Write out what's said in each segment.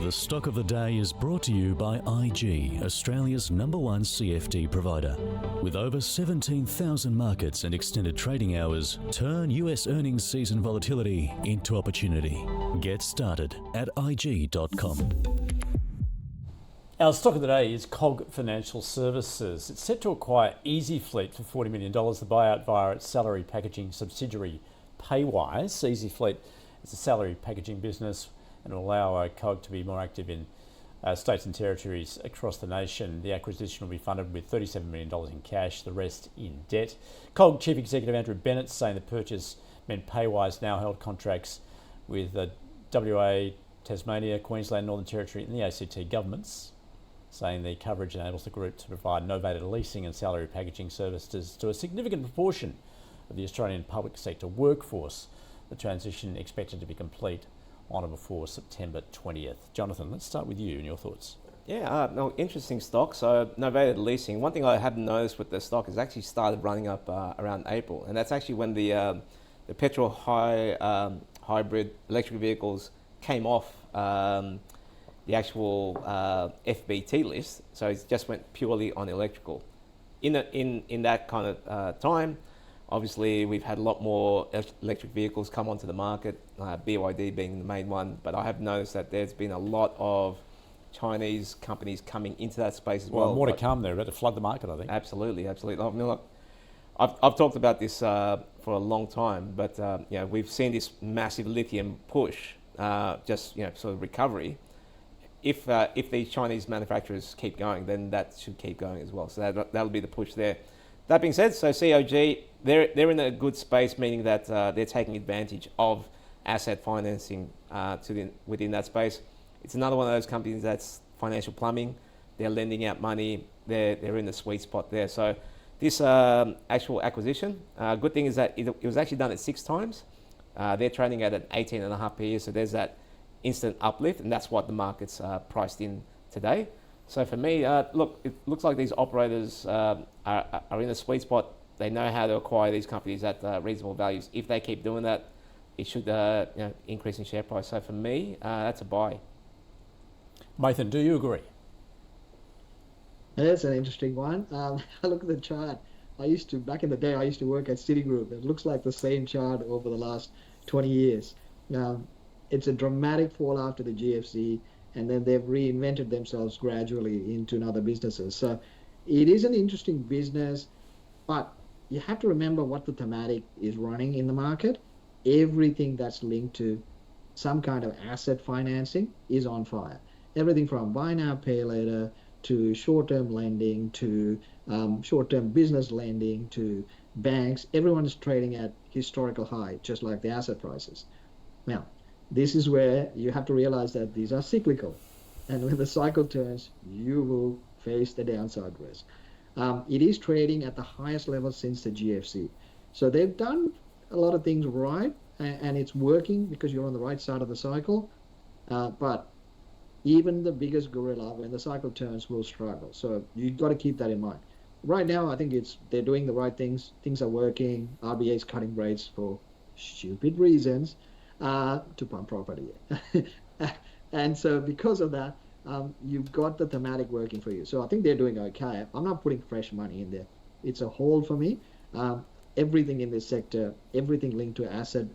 The stock of the day is brought to you by IG, Australia's #1 CFD provider. With over 17,000 markets and extended trading hours, turn US earnings season volatility into opportunity. Get started at IG.com. Our stock of the day is COG Financial Services. It's set to acquire EasyFleet for $40 million, the buyout via its salary packaging subsidiary Paywise. EasyFleet is a salary packaging business and will allow COG to be more active in states and territories across the nation. The acquisition will be funded with $37 million in cash, the rest in debt. COG Chief Executive Andrew Bennett saying the purchase meant Paywise now held contracts with WA, Tasmania, Queensland, Northern Territory and the ACT governments, saying the coverage enables the group to provide novated leasing and salary packaging services to a significant proportion of the Australian public sector workforce. The transition expected to be complete on or before September 20th. Jonathan, let's start with you and your thoughts. Yeah, no, interesting stock. So novated leasing. One thing I haven't noticed with the stock is actually started running up around April, and that's actually when the petrol hybrid electric vehicles came off the actual FBT list. So it just went purely on electrical. In that kind of time, obviously, we've had a lot more electric vehicles come onto the market, BYD being the main one, but I have noticed that there's been a lot of Chinese companies coming into that space as well. Well, more to come there, about to flood the market, I think. Absolutely. I mean, look, I've talked about this for a long time, but we've seen this massive lithium push, sort of recovery. If these Chinese manufacturers keep going, then that should keep going as well. So that'll be the push there. That being said, so COG, they're in a good space, meaning that they're taking advantage of asset financing within that space. It's another one of those companies that's financial plumbing. They're lending out money. They're in the sweet spot there. So this actual acquisition, good thing is that it was actually done at 6 times. They're trading at an 18.5 PE, so there's that instant uplift, and that's what the market's priced in today. So for me, look, it looks like these operators are in a sweet spot. They know how to acquire these companies at reasonable values. If they keep doing that, it should increase in share price. So for me, that's a buy. Mathan, do you agree? That's an interesting one. I look at the chart. Back in the day, I used to work at Citigroup. It looks like the same chart over the last 20 years. Now, it's a dramatic fall after the GFC, and then they've reinvented themselves gradually into other businesses. So it is an interesting business, but you have to remember what the thematic is running in the market. Everything that's linked to some kind of asset financing is on fire. Everything from buy now, pay later, to short-term lending, to short-term business lending, to banks. Everyone is trading at historical high, just like the asset prices. Now, this is where you have to realize that these are cyclical. And when the cycle turns, you will face the downside risk. It is trading at the highest level since the GFC. So they've done a lot of things right, and it's working because you're on the right side of the cycle. But even the biggest gorilla, when the cycle turns, will struggle. So you've got to keep that in mind. Right now, I think they're doing the right things. Things are working. RBA is cutting rates for stupid reasons. To pump property. And so because of that, you've got the thematic working for you. So I think they're doing okay. I'm not putting fresh money in there. It's a hold for me. Everything in this sector, everything linked to asset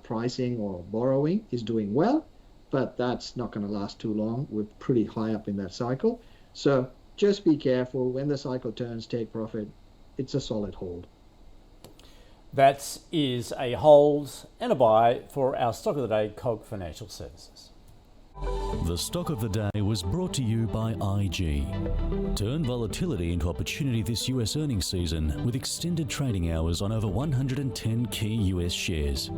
pricing or borrowing is doing well, but that's not going to last too long. We're pretty high up in that cycle. So just be careful. When the cycle turns, take profit. It's a solid hold. That is a hold and a buy for our stock of the day, COG Financial Services. The stock of the day was brought to you by IG. Turn volatility into opportunity this US earnings season with extended trading hours on over 110 key US shares.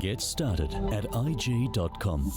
Get started at IG.com.